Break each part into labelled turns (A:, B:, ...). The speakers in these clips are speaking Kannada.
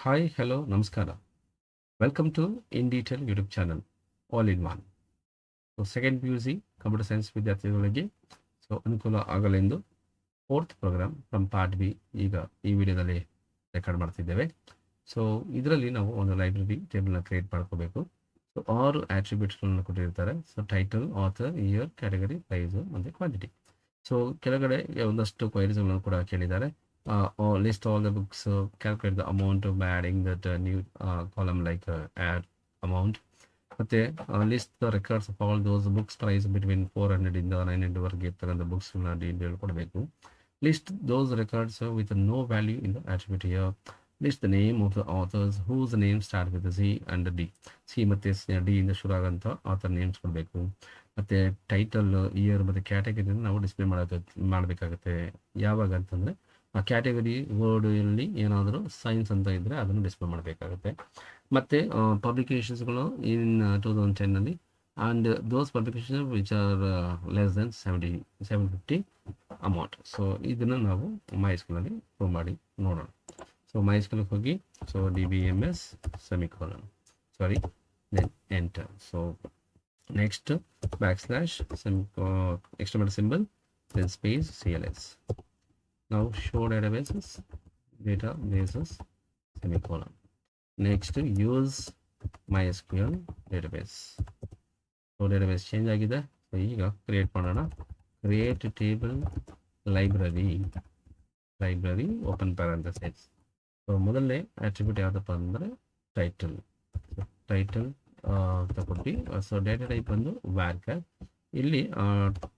A: ಹಾಯ್ ಹಲೋ ನಮಸ್ಕಾರ. Welcome to in detail YouTube channel all in one. Second P U C computer science ವಿದ್ಯಾರ್ಥಿಗಳಿಗೆ ಅನುಕೂಲ ಆಗಲೆಂದು fourth program from part B ಈಗ ಈ ವಿಡಿಯೋದಲ್ಲಿ ರೆಕಾರ್ಡ್ ಮಾಡ್ತಿದ್ದೇವೆ. ಇದರಲ್ಲಿ ನಾವು ಒಂದು ಲೈಬ್ರರಿ ಟೇಬಲ್ನ ಕ್ರಿಯೇಟ್ ಮಾಡ್ಕೋಬೇಕು. 6 ಆಟ್ರಿಬ್ಯೂಟ್ಸ್ಗಳನ್ನು ಕೊಟ್ಟಿರ್ತಾರೆ. Title, author, year, category, price ಮತ್ತು ಕ್ವಾಂಟಿಟಿ. ಕೆಳಗಡೆ ಒಂದಷ್ಟು ಕ್ವೈರೀಸ್ಗಳನ್ನು ಕೂಡ ಕೇಳಿದ್ದಾರೆ. List all the books, calculate the amount by adding that new column like add amount. ಮತ್ತೆ list the records of all those books price between 400 ಇಂದ 900 ವರೆಗೆ ಇರ್ತಕ್ಕಂಥ ಬುಕ್ಸ್ನ ಡೀಟೇಲ್ ಕೊಡಬೇಕು. List those records with no value in the attribute year. List the name of the authors whose name start with C and D. C ಮತ್ತು ಡಿ ಇಂದ ಶುರು ಆಗೋಂಥ ಆಥರ್ ನೇಮ್ಸ್ ಕೊಡಬೇಕು. ಮತ್ತು ಟೈಟಲ್, ಇಯರ್ ಮತ್ತು ಕ್ಯಾಟಗರಿನ ನಾವು ಡಿಸ್ಪ್ಲೇ ಮಾಡಬೇಕಾಗುತ್ತೆ. ಯಾವಾಗ ಅಂತಂದರೆ ಆ ಕ್ಯಾಟಗರಿ ವರ್ಡಲ್ಲಿ ಏನಾದರೂ ಸೈನ್ಸ್ ಅಂತ ಇದ್ದರೆ ಅದನ್ನು ಡಿಸ್ಪ್ಲೇ ಮಾಡಬೇಕಾಗುತ್ತೆ. ಮತ್ತು ಪಬ್ಲಿಕೇಶನ್ಸ್ಗಳು in 2010 and those publication which are less than 750 amount. ಇದನ್ನು ನಾವು ಮೈಸ್ಕೂಲಲ್ಲಿ ಪ್ರೂವ್ ಮಾಡಿ ನೋಡೋಣ. ಮೈಸ್ಕೂಲಿಗೆ ಹೋಗಿ DBMS semicolon then enter. Next / external symbol then space CLS. Now show databases semicolon. Next use MySQL database. database change ಆಗಿದೆ. ಈಗ ಕ್ರಿಯೇಟ್ ಮಾಡೋಣ. Create table library open parenthesis. ಮೊದಲನೇ ಆಟ್ರಿಬ್ಯೂಟ್ ಯಾವುದಪ್ಪ ಅಂದರೆ ಟೈಟಲ್ ತಗೊಂಡು. ಡೇಟಾ ಟೈಪ್ ಬಂದು varchar. ಇಲ್ಲಿ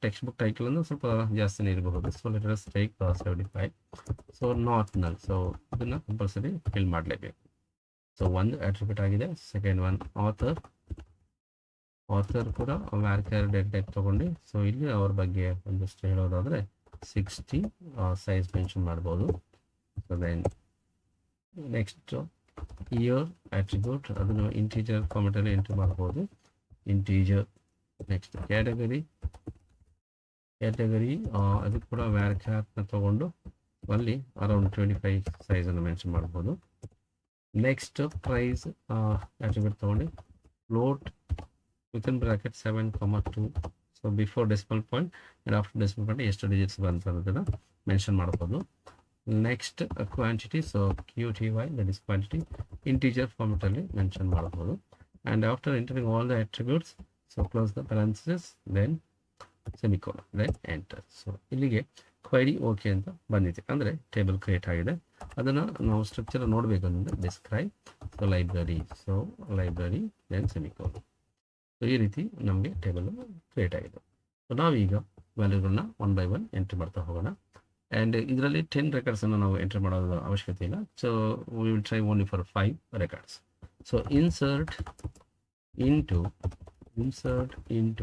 A: ಟೆಕ್ಸ್ಟ್ ಬುಕ್ ಟೈಟಲ್ ಅನ್ನು ಸ್ವಲ್ಪ ಜಾಸ್ತಿನೇ ಇರಬಹುದು. Letters type 75. ನಾಟ್ ನಲ್. ಇದನ್ನು ಕಂಪಲ್ಸರಿ ಫಿಲ್ ಮಾಡಲೇಬೇಕು. ಒಂದು ಆಟ್ರಿಬ್ಯೂಟ್ ಆಗಿದೆ. ಸೆಕೆಂಡ್ ಒನ್ ಆಥರ್ ಕೂಡ varchar ಡೇಟಾ ಟೈಪ್ ತಗೊಂಡು. ಇಲ್ಲಿ ಅವ್ರ ಬಗ್ಗೆ ಒಂದಷ್ಟು ಹೇಳೋದಾದರೆ 60 ಸೈಜ್ ಮೆನ್ಷನ್ ಮಾಡ್ಬೋದು. ದೆನ್ ನೆಕ್ಸ್ಟ್ ಇಯರ್ ಆಟ್ರಿಬ್ಯೂಟ್, ಅದನ್ನು ಇಂಟೀಜರ್ ಫಾರ್ಮೆಟಲ್ಲಿ ಎಂಟ್ರಿ ಮಾಡ್ಬೋದು. ಇಂಟೀಜರ್. ನೆಕ್ಸ್ಟ್ ಕ್ಯಾಟಗರಿ ಅದು ಕೂಡ varchar ತಗೊಂಡು ಅಲ್ಲಿ ಅರೌಂಡ್ 25 ಸೈಜನ್ನು ಮೆನ್ಷನ್ ಮಾಡ್ಬೋದು. ನೆಕ್ಸ್ಟ್ ಪ್ರೈಸ್ ಆಟ್ರಿಬ್ಯೂಟ್ ತಗೊಂಡು float within bracket 7,2. Before decimal point and after decimal point ಎಷ್ಟು ಡಿಜಿಟ್ಸ್ ಬಂತು ಅನ್ನೋದನ್ನು ಮೆನ್ಷನ್ ಮಾಡ್ಬೋದು. Next quantity, QTY that is quantity, integer ಫಾರ್ಮೆಟಲ್ಲಿ ಮೆನ್ಷನ್ ಮಾಡ್ಬೋದು. And after entering all the attributes, close the parenthesis then semicolon then enter. ಇಲ್ಲಿಗೆ ಕ್ವೈರಿ ಓಕೆ ಅಂತ ಬಂದಿದೆ, ಅಂದರೆ ಟೇಬಲ್ ಕ್ರಿಯೇಟ್ ಆಗಿದೆ. ಅದನ್ನು ನಾವು ಸ್ಟ್ರಕ್ಚರ್ ನೋಡಬೇಕಂದ್ರೆ ಡಿಸ್ಕ್ರೈಬ್ ಲೈಬ್ರರಿ ದೆನ್ ಸೆಮಿಕೋಲನ್. ಈ ರೀತಿ ನಮಗೆ ಟೇಬಲ್ ಕ್ರಿಯೇಟ್ ಆಗಿದೆ. ನಾವೀಗ ವ್ಯಾಲ್ಯೂಗಳನ್ನ 1 by 1 ಎಂಟ್ರಿ ಮಾಡ್ತಾ ಹೋಗೋಣ. ಆ್ಯಂಡ್ ಇದರಲ್ಲಿ 10 ರೆಕಾರ್ಡ್ಸನ್ನು ನಾವು ಎಂಟ್ರಿ ಮಾಡೋದು ಅವಶ್ಯಕತೆ ಇಲ್ಲ. We will try only for 5 records. Insert into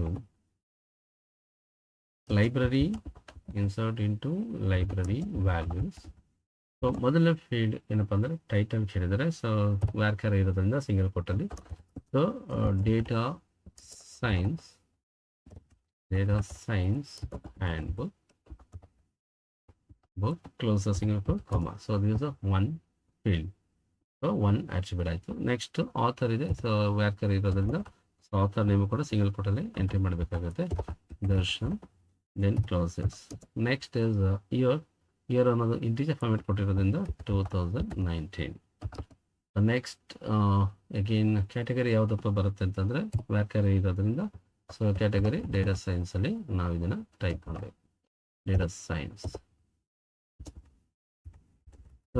A: library values. ಮೊದಲ ಫೀಲ್ಡ್ ಏನಪ್ಪ ಅಂದರೆ ಟೈಟಲ್ ಕೇಳಿದರೆ. varchar ಇರೋದ್ರಿಂದ ಸಿಂಗಲ್ ಕೋಟಲ್ಲಿ. Data science and book close the single quote comma. This is one field. one attribute ಆಯಿತು. ನೆಕ್ಸ್ಟ್ ಆಥರ್ ಇದೆ. varchar ಇರೋದ್ರಿಂದ ಆಥರ್ ನೇಮ್ ಕೂಡ ಸಿಂಗಲ್ ಕೋಟಲ್ಲಿ ಎಂಟ್ರಿ ಮಾಡಬೇಕಾಗುತ್ತೆ. Darshan then closes. Next is year ಅನ್ನೋದು ಇಂಟೀಜರ್ ಫಾರ್ಮೆಟ್ ಕೊಟ್ಟಿರೋದ್ರಿಂದ 2019. ನೆಕ್ಸ್ಟ್ ಅಗೇನ್ ಕ್ಯಾಟಗರಿ ಯಾವುದಪ್ಪ ಬರುತ್ತೆ ಅಂತಂದರೆ varchar ಇರೋದ್ರಿಂದ ಕ್ಯಾಟಗರಿ ಡೇಟಾ ಸೈನ್ಸಲ್ಲಿ ನಾವು ಇದನ್ನು ಟೈಪ್ ಮಾಡಬೇಕು. Data science.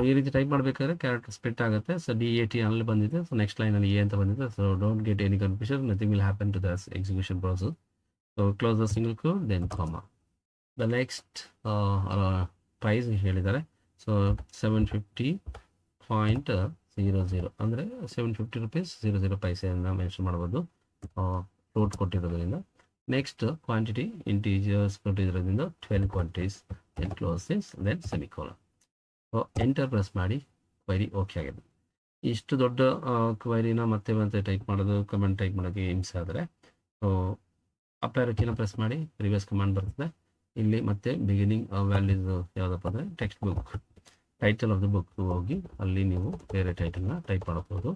A: ಈ ರೀತಿ ಟೈಪ್ ಮಾಡಬೇಕಾದ್ರೆ ಕ್ಯಾರೆಕ್ಟರ್ ಸ್ಪ್ಲಿಟ್ ಆಗುತ್ತೆ. DAT ಅಲ್ಲಿ ಬಂದಿದೆ. ನೆಕ್ಸ್ಟ್ ಲೈನಲ್ಲಿ ಎ ಅಂತ ಬಂದಿದೆ. Don't get any confusion, nothing will happen to the execution process. Close the single quote then comma. The next price ಹೇಳಿದ್ದಾರೆ. 750.00 ಅಂದರೆ 750 ರೂಪೀಸ್ 00 ಪೈಸೆಯನ್ನು ಮೆನ್ಷನ್ ಮಾಡ್ಬೋದು, ಫ್ಲೋಟ್ ಕೊಟ್ಟಿರೋದ್ರಿಂದ. ನೆಕ್ಸ್ಟ್ ಕ್ವಾಂಟಿಟಿ ಇಂಟೀಜರ್ಸ್ ಕೊಟ್ಟಿರೋದ್ರಿಂದ 12 quantities. Then closes then semicolon. Enter press ಮಾಡಿ ಕ್ವೈರಿ ಓಕೆ ಆಗಿದೆ. ಇಷ್ಟು ದೊಡ್ಡ ಕ್ವೈರಿನ ಮತ್ತೆ ಟೈಪ್ ಮಾಡೋದು, ಕಮೆಂಟ್ ಟೈಪ್ ಮಾಡೋಕ್ಕೆ ಹಿಂಸೆ ಆದರೆ ಅಪ್ ಆರೋ ಕೀನ ಪ್ರೆಸ್ ಮಾಡಿ ಪ್ರಿವಿಯಸ್ ಕಮಾಂಡ್ ಬರ್ತದೆ. ಇಲ್ಲಿ ಮತ್ತೆ ಬಿಗಿನಿಂಗ್ ವ್ಯಾಲ್ಯೂಸ್ ಯಾವುದಪ್ಪ ಅಂದರೆ text book title of the book ಹೋಗಿ ಅಲ್ಲಿ ನೀವು ಬೇರೆ ಟೈಟಲ್ನ ಟೈಪ್ ಮಾಡಬಹುದು.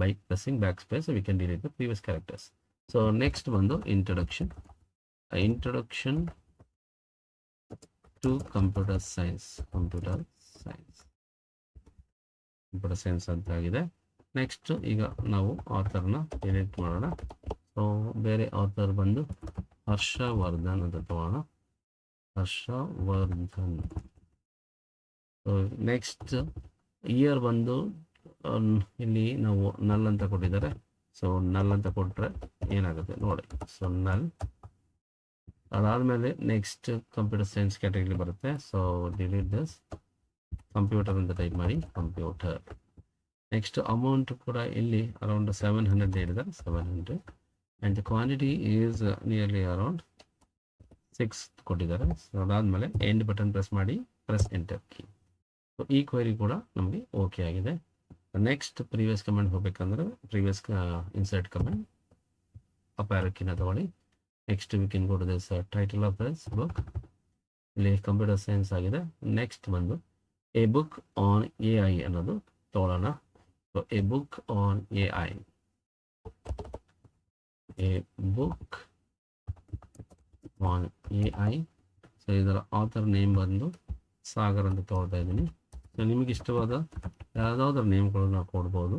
A: By pressing back space we can delete the previous characters. So next ಬಂದು ಇಂಟ್ರೊಡಕ್ಷನ್ ಟು ಕಂಪ್ಯೂಟರ್ ಸೈನ್ಸ್ ಅಂತ ಆಗಿದೆ. ನೆಕ್ಸ್ಟ್ ಈಗ ನಾವು ಆಥರ್ನ ಎಡಿಟ್ ಮಾಡೋಣ. ಸೊ ಬೇರೆ ಆಥರ್ ಬಂದು ಹರ್ಷವರ್ಧನ್ ಅಂತ ತಗೋಣ. ಹರ್ಷವರ್ಧನ್. ನೆಕ್ಸ್ಟ್ ಇಯರ್ ಬಂದು ಇಲ್ಲಿ ನಾವು ನಲ್ ಅಂತ ಕೊಟ್ಟಿದ್ದಾರೆ. ಸೊ ನಲ್ ಅಂತ ಕೊಟ್ಟರೆ ಏನಾಗುತ್ತೆ ನೋಡಿ. So null. ಅದಾದಮೇಲೆ ನೆಕ್ಸ್ಟ್ ಕಂಪ್ಯೂಟರ್ ಸೈನ್ಸ್ ಕ್ಯಾಟಗರಿ ಬರುತ್ತೆ. So delete this. ಕಂಪ್ಯೂಟರ್ ಅಂತ ಟೈಪ್ ಮಾಡಿ, ಕಂಪ್ಯೂಟರ್. ನೆಕ್ಸ್ಟ್ ಅಮೌಂಟ್ ಕೂಡ ಇಲ್ಲಿ ಅರೌಂಡ್ 700 ಹೇಳಿದ್ದಾರೆ, 700. And the quantity is nearly around 6 ಕೊಟ್ಟಿದ್ದಾರೆ. ಸೊ ಅದಾದಮೇಲೆ ಎಂಡ್ ಬಟನ್ ಪ್ರೆಸ್ ಮಾಡಿ, ಪ್ರೆಸ್ ಎಂಟರ್ ಕೀ. ಸೊ ಈ ಕ್ವೈರಿ ಕೂಡ ನಮಗೆ ಓಕೆ ಆಗಿದೆ. ನೆಕ್ಸ್ಟ್ ಪ್ರೀವಿಯಸ್ ಕಮೆಂಟ್ ಹೋಗ್ಬೇಕಂದ್ರೆ previous insert comment up arrow ಕೀನ ತಗೊಳ್ಳಿ. Next we can go to this title of this book. ಇಲ್ಲಿ ಕಂಪ್ಯೂಟರ್ ಸೈನ್ಸ್ ಆಗಿದೆ. ನೆಕ್ಸ್ಟ್ ಬಂದು ಎ ಬುಕ್ ಆನ್ AI ಅನ್ನೋದು ತಗೊಳ್ಳೋಣ. So A book on AI. A book on AI. So ಇದರ ಆಥರ್ ನೇಮ್ ಬಂದು ಸಾಗರ್ ಅಂತ ತಗೊಳ್ತಾ ಇದ್ದೀನಿ. ಸೊ ನಿಮಗೆ ಇಷ್ಟವಾದ ಯಾವುದಾದ್ರೂ ನೇಮ್ಗಳು ನಾವು ಕೊಡ್ಬೋದು.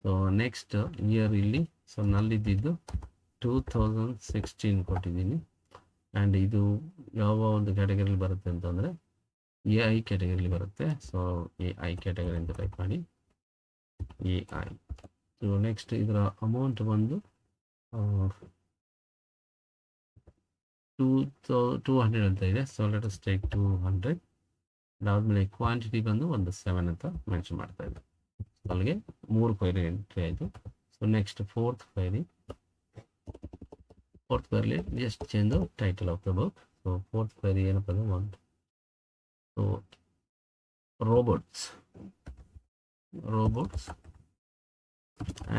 A: ಸೊ ನೆಕ್ಸ್ಟ್ ಇಯರ್ ಇಲ್ಲಿ ಸೊ ನಲ್ಲಿದ್ದು 2016 ಕೊಟ್ಟಿದ್ದೀನಿ. ಆ್ಯಂಡ್ ಇದು ಯಾವ ಒಂದು ಕ್ಯಾಟಗರಿಲಿ ಬರುತ್ತೆ ಅಂತಂದರೆ AI ಕ್ಯಾಟಗರಿಲಿ ಬರುತ್ತೆ. ಸೊ AI ಕ್ಯಾಟಗರಿ ಅಂತ ಟೈಪ್ ಮಾಡಿ, AI. ಸೊ ನೆಕ್ಸ್ಟ್ ಇದರ ಅಮೌಂಟ್ ಬಂದು 200 ಅಂತ ಇದೆ. So let us take 200. ಅದಾದಮೇಲೆ ಕ್ವಾಂಟಿಟಿ ಬಂದು ಒಂದು 7 ಅಂತ ಮೆನ್ಷನ್ ಮಾಡ್ತಾ ಇದೆ. ಅಲ್ಲಿಗೆ 3 ಕ್ವೈರಿ ಎಂಟ್ರಿ ಆಯಿತು. So next fourth query just change the title of the book. So fourth query ಏನಪ್ಪ ಅಂದ್ರೆ ಒಂದು ಸೊ robots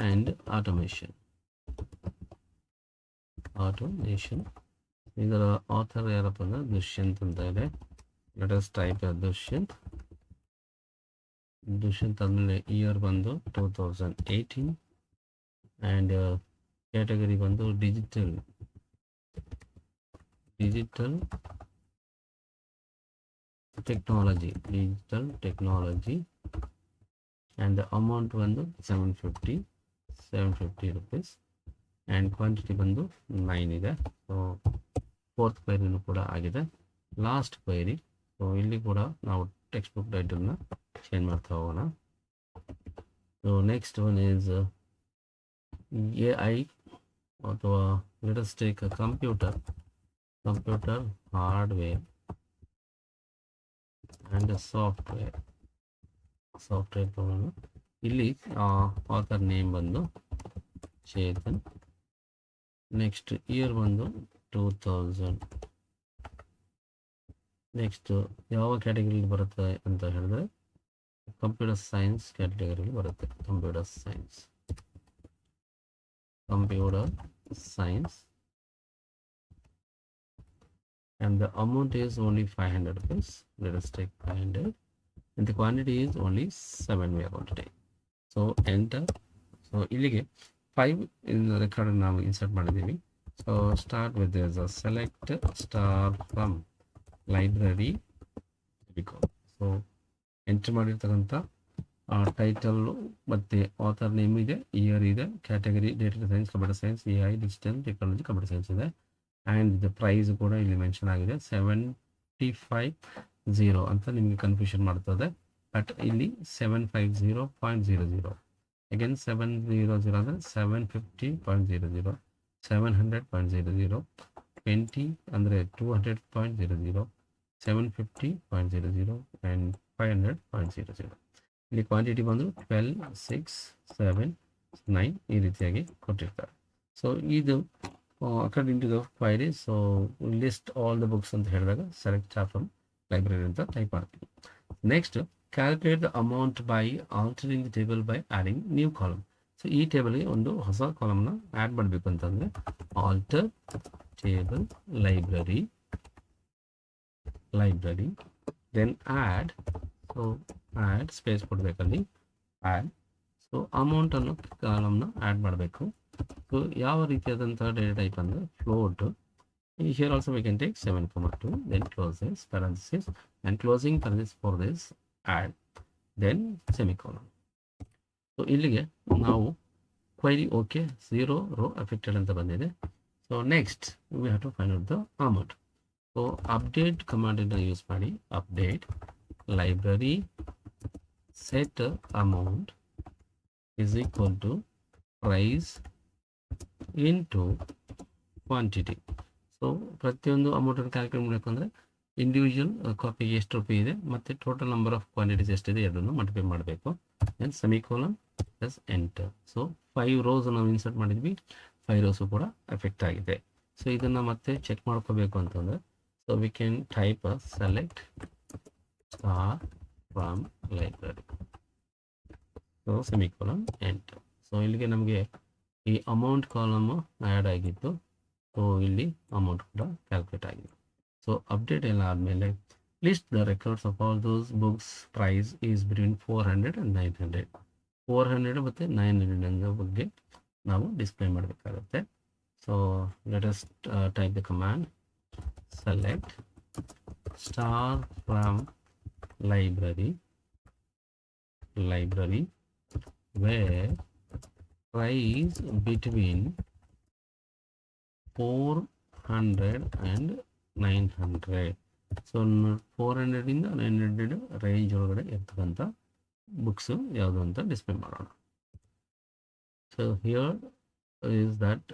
A: and automation. ಇದರ ಆಥರ್ ಯಾರಪ್ಪ ಅಂದ್ರೆ ದುಷ್ಯಂತ್ ಅಂತ ಇದೆ. ಲೆಟ್ ಅಸ್ ಟೈಪ್ ದುಷ್ಯಂತ್ ಆದಮೇಲೆ ಇಯರ್ ಬಂದು 2018 ಆ್ಯಂಡ್ ಕ್ಯಾಟಗರಿ ಬಂದು ಡಿಜಿಟಲ್ ಟೆಕ್ನಾಲಜಿ ಆ್ಯಂಡ್ ಅಮೌಂಟ್ ಬಂದು 750 ರುಪೀಸ್ ಆ್ಯಂಡ್ ಕ್ವಾಂಟಿಟಿ ಬಂದು 9 ಇದೆ. ಸೊ ಫೋರ್ತ್ ಕ್ವೈರಿನೂ ಕೂಡ ಆಗಿದೆ. Last query. ಸೊ ಇಲ್ಲಿ ಕೂಡ ನಾವು ಟೆಕ್ಸ್ಟ್ ಬುಕ್ ಟೈಟಲ್ನ ಚೇಂಜ್ ಮಾಡ್ತಾ ಹೋಗೋಣ. So next one is AI ಅಥವಾ let us take computer hardware and software ತಗೊಳ್ಳೋಣ. ಇಲ್ಲಿ ಆಥರ್ ನೇಮ್ ಬಂದು ಚೇತನ್. ನೆಕ್ಸ್ಟ್ ಇಯರ್ ಬಂದು 2000. ನೆಕ್ಸ್ಟ್ ಯಾವ ಕ್ಯಾಟಗರಿಲಿ ಬರುತ್ತೆ ಅಂತ ಹೇಳಿದ್ರೆ ಕಂಪ್ಯೂಟರ್ ಸೈನ್ಸ್ ಕ್ಯಾಟಗರಿಲಿ ಬರುತ್ತೆ. Computer science and the amount is only 500 rupees. Let us take 500 and the quantity is only 7 we are going to take. So enter. So ಇಲ್ಲಿಗೆ 5 in the record ನಾವು ಇನ್ಸರ್ಟ್ ಮಾಡಿದ್ದೀವಿ. So start with select star from library. So entry ಮಾಡಿರ್ತಕ್ಕಂಥ ಟೈಟಲ್ಲು ಮತ್ತು ಆಥರ್ ನೇಮ್ ಇದೆ, ಇಯರ್ ಇದೆ, category data science, computer science, AI digital technology, computer science ಇದೆ. ಆ್ಯಂಡ್ ದ ಪ್ರೈಸ್ ಕೂಡ ಇಲ್ಲಿ ಮೆನ್ಷನ್ ಆಗಿದೆ 750 ಅಂತ. ನಿಮಗೆ ಕನ್ಫ್ಯೂಷನ್ ಮಾಡ್ತದೆ. ಬಟ್ ಇಲ್ಲಿ 750.00 ಅಗೇನ್ 700 ಅಂದರೆ 750.00, 700.00, 20 ಅಂದರೆ 200.00, 750.00 ಆ್ಯಂಡ್ 500.00. ಇಲ್ಲಿ ಕ್ವಾಂಟಿಟಿ ಬಂದು 12, 6, 7, 9 ಈ ರೀತಿಯಾಗಿ ಕೊಟ್ಟಿರ್ತಾರೆ. ಸೊ ಇದು according to the query. So list all the books ಅಂತ ಹೇಳಿದಾಗ ಸೆಲೆಕ್ಟ್ ಸ್ಟಾರ್ ಫ್ರಮ್ ಲೈಬ್ರರಿ ಅಂತ ಟೈಪ್ ಮಾಡ್ತೀವಿ. Next calculate the amount by altering the table by adding new column. So ಈ ಟೇಬಲ್ಗೆ ಒಂದು ಹೊಸ ಕಾಲಮ್ನ ಆ್ಯಡ್ ಮಾಡಬೇಕು ಅಂತಂದರೆ alter table library then add so add space ಕೊಡಬೇಕಲ್ಲಿ ಆ್ಯಡ್. ಸೊ ಅಮೌಂಟನ್ನು ಕಾಲಮ್ನ ಆ್ಯಡ್ ಮಾಡಬೇಕು. ಸೊ ಯಾವ ರೀತಿಯಾದಂಥ ಡೇಟಾ ಟೈಪ್ ಅಂದರೆ float. Here also we can take 7,2, then close this parenthesis and closing parenthesis for this add, then semicolon. So ಇಲ್ಲಿಗೆ ನಾವು query okay, 0 row affected ಅಂತ ಬಂದಿದೆ. So next we have to find out the amount. So update command ಇಂದ ಯೂಸ್ ಮಾಡಿ update library set amount is equal to price into quantity. So ಪ್ರತಿಯೊಂದು ಅಮೌಂಟನ್ನು ಕ್ಯಾಲ್ಕುಲೇಟ್ ಮಾಡಬೇಕು ಅಂದರೆ ಇಂಡಿವಿಜುವಲ್ ಕಾಪಿಗೆ ಎಷ್ಟು ರೂಪಾಯಿ ಇದೆ ಮತ್ತು ಟೋಟಲ್ ನಂಬರ್ ಆಫ್ ಕ್ವಾಂಟಿಟೀಸ್ ಎಷ್ಟಿದೆ ಎರಡನ್ನು ಮಲ್ಟಿಪ್ಲೈ ಮಾಡಬೇಕು. Then semicolon plus enter. So 5 rows ನಾವು ಇನ್ಸರ್ಟ್ ಮಾಡಿದ್ವಿ, 5 rows ಕೂಡ ಎಫೆಕ್ಟ್ ಆಗಿದೆ. ಸೊ ಇದನ್ನು ಮತ್ತೆ ಚೆಕ್ ಮಾಡ್ಕೋಬೇಕು ಅಂತಂದರೆ so we can type select star from library. So semicolon enter. So ಇಲ್ಲಿಗೆ ನಮಗೆ ಈ ಅಮೌಂಟ್ ಕಾಲಮ್ ಆ್ಯಡ್ ಆಗಿತ್ತು. ಸೊ ಇಲ್ಲಿ ಅಮೌಂಟ್ ಕೂಡ ಕ್ಯಾಲ್ಕುಲೇಟ್ ಆಗಿದೆ. ಸೊ ಅಪ್ಡೇಟ್ ಎಲ್ಲ ಆದಮೇಲೆ list the records of all those books price is between 400 and 900. 400 ಮತ್ತು 900 ಅನ್ನೋ ಬಗ್ಗೆ ನಾವು ಡಿಸ್ಪ್ಲೇ ಮಾಡಬೇಕಾಗುತ್ತೆ. So let us type the command select star from library where price between 400 and 900. So 400 ಇಂದ 900 ರೇಂಜ್ ಒಳಗಡೆ ಇರ್ತಕ್ಕಂಥ ಬುಕ್ಸು ಯಾವುದು ಅಂತ ಡಿಸ್ಪ್ಲೇ ಮಾಡೋಣ. So here is that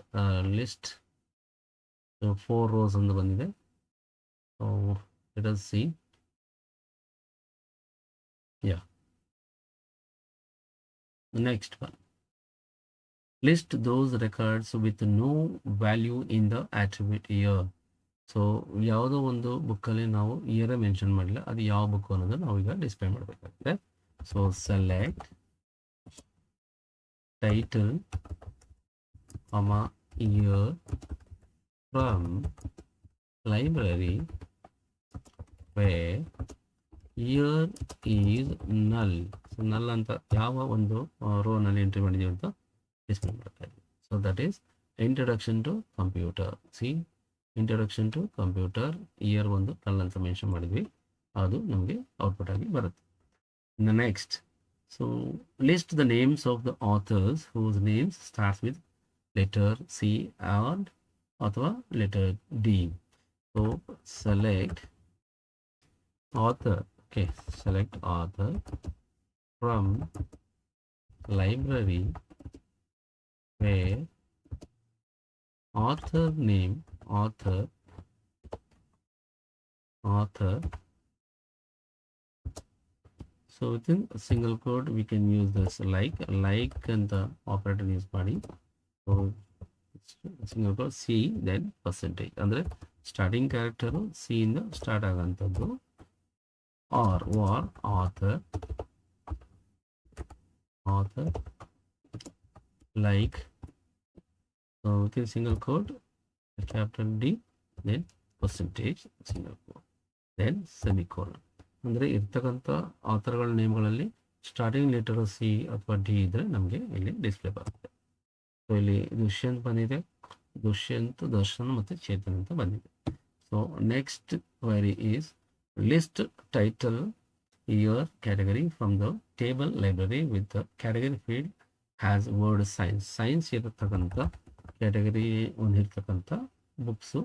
A: list 4 rows ಅಂತ ಬಂದಿದೆ. So let us see. Yeah next one, list those records with no value in the attribute year. So ಯಾವುದೋ ಒಂದು ಬುಕ್ಕಲ್ಲಿ ನಾವು ಇಯರ್ ಮೆನ್ಷನ್ ಮಾಡಿಲ್ಲ, ಅದು ಯಾವ ಬುಕ್ ಅನ್ನೋದು ನಾವೀಗ ಡಿಸ್ಪ್ಲೇ ಮಾಡಬೇಕಾಗುತ್ತೆ. So select title year from library where year is null. So null ಅಂತ ಯಾವ ಒಂದು ರೋನಲ್ಲಿ ಎಂಟ್ರಿ ಮಾಡಿದ್ದೀವಿ ಅಂತ ಡಿಸ್ಪ್ಲೇ ಮಾಡ್ತಾ ಇದ್ದೀವಿ. So that is introduction to computer. C introduction to computer year ಒಂದು ನಲ್ ಅಂತ ಮೆನ್ಷನ್ ಮಾಡಿದ್ವಿ, ಅದು ನಮಗೆ ಔಟ್ಪುಟ್ ಆಗಿ ಬರುತ್ತೆ. Next, so list the names of the authors whose names starts with letter C R ಅಥವಾ letter D. So select author. Okay, select author from library where author name author so within a single quote we can use this like and the operator use ಮಾಡಿ. so single quote C then percentage ಅಂದ್ರೆ ಸ್ಟಾರ್ಟಿಂಗ್ ಕ್ಯಾರೆಕ್ಟರು ಸಿ ಇಂದ start ಆಗೋಂಥದ್ದು. or author like, so within single quote capital D then percentage single quote then semicolon. ಅಂದರೆ ಇರ್ತಕ್ಕಂಥ ಆಥರ್ಗಳ ನೇಮ್ಗಳಲ್ಲಿ ಸ್ಟಾರ್ಟಿಂಗ್ ಲೆಟರ್ ಸಿ ಅಥವಾ ಡಿ ಇದ್ದರೆ ನಮಗೆ ಇಲ್ಲಿ ಡಿಸ್ಪ್ಲೇ ಬರುತ್ತೆ. ಸೊ ಇಲ್ಲಿ ದುಷ್ಯಂತ್ ಬಂದಿದೆ, ದುಷ್ಯಂತ್, ದರ್ಶನ್ ಮತ್ತು ಚೇತನ್ ಅಂತ ಬಂದಿದೆ. So next query is list title year category from the table library with the category field has word science ಇರತಕ್ಕಂಥ ಕ್ಯಾಟಗರಿ ಹೊಂದಿರ್ತಕ್ಕಂಥ ಬುಕ್ಸು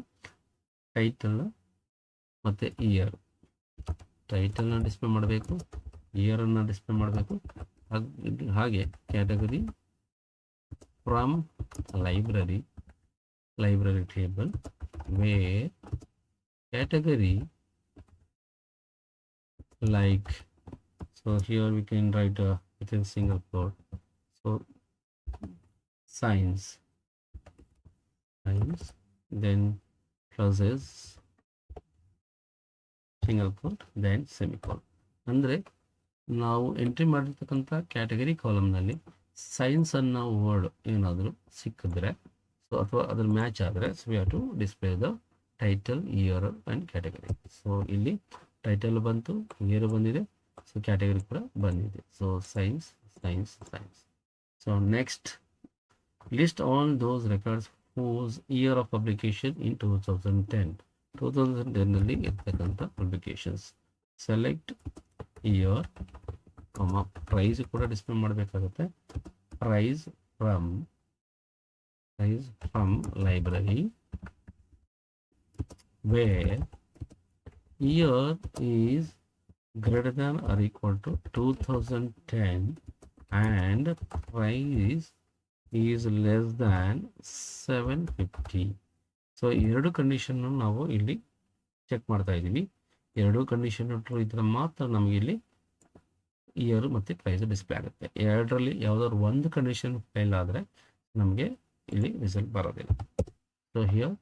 A: ಟೈಟಲ್ ಮತ್ತು ಇಯರ್. ಟೈಟಲ್ನ ಡಿಸ್ಪ್ಲೇ ಮಾಡಬೇಕು, ಇಯರನ್ನು ಡಿಸ್ಪ್ಲೇ ಮಾಡಬೇಕು. ಹಾಗೆ category from library table where category like, so here we can write within single quote, so science then closes single quote then semicolon. ಅಂದರೆ ನಾವು ಎಂಟ್ರಿ ಮಾಡಿರ್ತಕ್ಕಂಥ ಕ್ಯಾಟಗರಿ ಕಾಲಮ್ನಲ್ಲಿ ಸೈನ್ಸ್ ಅನ್ನೋ ವರ್ಡ್ ಏನಾದರೂ ಸಿಕ್ಕಿದ್ರೆ, ಸೊ ಅಥವಾ ಅದ್ರ ಮ್ಯಾಚ್ ಆದರೆ, so we have to display the title, year and category. So ಇಲ್ಲಿ ಟೈಟಲ್ ಬಂತು, ಇಯರ್ ಬಂದಿದೆ, ಸೊ ಕ್ಯಾಟಗರಿ ಕೂಡ ಬಂದಿದೆ. So science. So next, list all those records whose year of publication in 2010. 2010 ಇರ್ತಕ್ಕಂಥ ಪಬ್ಲಿಕೇಶನ್ಸ್. ಸೆಲೆಕ್ಟ್ ಇಯರ್, ಪ್ರೈಸ್ ಕೂಡ ಡಿಸ್ಪ್ಲೇ ಮಾಡಬೇಕಾಗುತ್ತೆ. Price from library where year is greater than or equal to 2010 and price is less than 750. So ಎರಡು ಕಂಡೀಷನ್ ನಾವು ಇಲ್ಲಿ ಚೆಕ್ ಮಾಡ್ತಾ ಇದ್ದೀವಿ. ಎರಡು ಕಂಡೀಷನ್ ಟ್ರೂ ಇದ್ರೆ ಮಾತ್ರ ನಮಗೆ ಇಲ್ಲಿ ಇಯರ್ ಮತ್ತು ಪ್ರೈಸ್ ಡಿಸ್ಪ್ಲೇ ಆಗುತ್ತೆ. ಎರಡರಲ್ಲಿ ಯಾವುದಾದ್ರು ಒಂದು ಕಂಡೀಷನ್ ಫೇಲ್ ಆದರೆ ನಮಗೆ ಇಲ್ಲಿ ರಿಸಲ್ಟ್ ಬರೋದಿಲ್ಲ. ಸೊ ಹಿಯರ್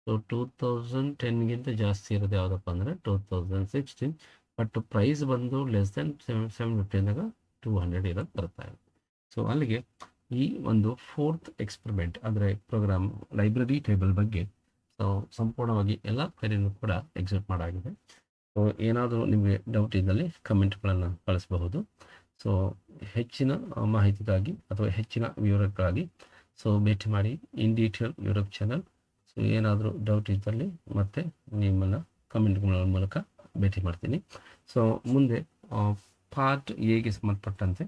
A: 2010ಗಿಂತ ಜಾಸ್ತಿ ಇರೋದು ಯಾವುದಪ್ಪ ಅಂದರೆ 2016, ಬಟ್ ಪ್ರೈಸ್ ಬಂದು ಲೆಸ್ ದೆನ್ 750 ಅಂದಾಗ 200 ಇರೋದು ಬರ್ತಾ ಇದೆ. ಸೊ ಅಲ್ಲಿಗೆ ಈ ಒಂದು ಫೋರ್ತ್ ಎಕ್ಸ್ಪೆರಿಮೆಂಟ್ ಅಂದರೆ ಪ್ರೋಗ್ರಾಮ್ ಲೈಬ್ರರಿ ಟೇಬಲ್ ಬಗ್ಗೆ ಸೊ ಸಂಪೂರ್ಣವಾಗಿ ಎಲ್ಲ ಕಡೆಯೂ ಕೂಡ ಎಕ್ಸಿಕ್ಯೂಟ್ ಮಾಡಾಗಿದೆ. ಸೊ ಏನಾದರೂ ನಿಮಗೆ ಡೌಟ್ ಇದ್ದಲ್ಲಿ ಕಮೆಂಟ್ಗಳನ್ನು ಕಳಿಸಬಹುದು. ಸೊ ಹೆಚ್ಚಿನ ಮಾಹಿತಿಗಾಗಿ ಅಥವಾ ಹೆಚ್ಚಿನ ವಿವರಕ್ಕಾಗಿ ಸೊ ಭೇಟಿ ಮಾಡಿ ಇನ್ ಡೀಟೇಲ್ ಯೂಟ್ಯೂಬ್ ಚಾನಲ್. ಸೊ ಏನಾದರೂ ಡೌಟ್ ಇದ್ದಲ್ಲಿ ಮತ್ತೆ ನಿಮ್ಮನ್ನು ಕಮೆಂಟ್ಗಳ ಮೂಲಕ ಭೇಟಿ ಮಾಡ್ತೀನಿ. ಸೊ ಮುಂದೆ ಪಾರ್ಟ್ ಎಗೆ ಸಂಬಂಧಪಟ್ಟಂತೆ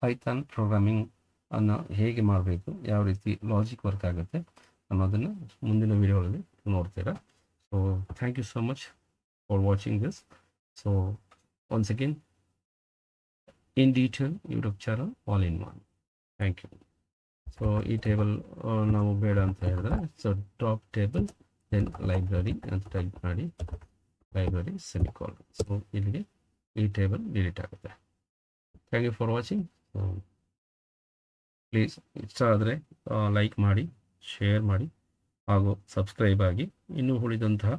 A: ಪೈಥಾನ್ ಪ್ರೋಗ್ರಾಮಿಂಗ್ ಅನ್ನು ಹೇಗೆ ಮಾಡಬೇಕು, ಯಾವ ರೀತಿ ಲಾಜಿಕ್ ವರ್ಕ್ ಆಗುತ್ತೆ ಅನ್ನೋದನ್ನು ಮುಂದಿನ ವಿಡಿಯೋಗಳಲ್ಲಿ ನೋಡ್ತೀರಾ. So thank you so much for watching this. So once again in detail YouTube channel all in one. Thank you. So ಈ ಟೇಬಲ್ ನಾವು ಬೇಡ ಅಂತ ಹೇಳಿದ್ರೆ so top table then library ಅಂತ ಟೈಪ್ ಮಾಡಿ ಲೈಬ್ರರಿ ಸೆಮಿಕೋಲನ್. ಸೊ ಇಲ್ಲಿಗೆ ಈ ಟೇಬಲ್ ಡಿಲೀಟ್ ಆಗುತ್ತೆ. Thank you for watching. Please ಇಷ್ಟ ಆದರೆ ಲೈಕ್ ಮಾಡಿ, ಶೇರ್ ಮಾಡಿ ಹಾಗೂ ಸಬ್ಸ್ಕ್ರೈಬ್ ಆಗಿ. ಇನ್ನೂ ಉಳಿದಂತಹ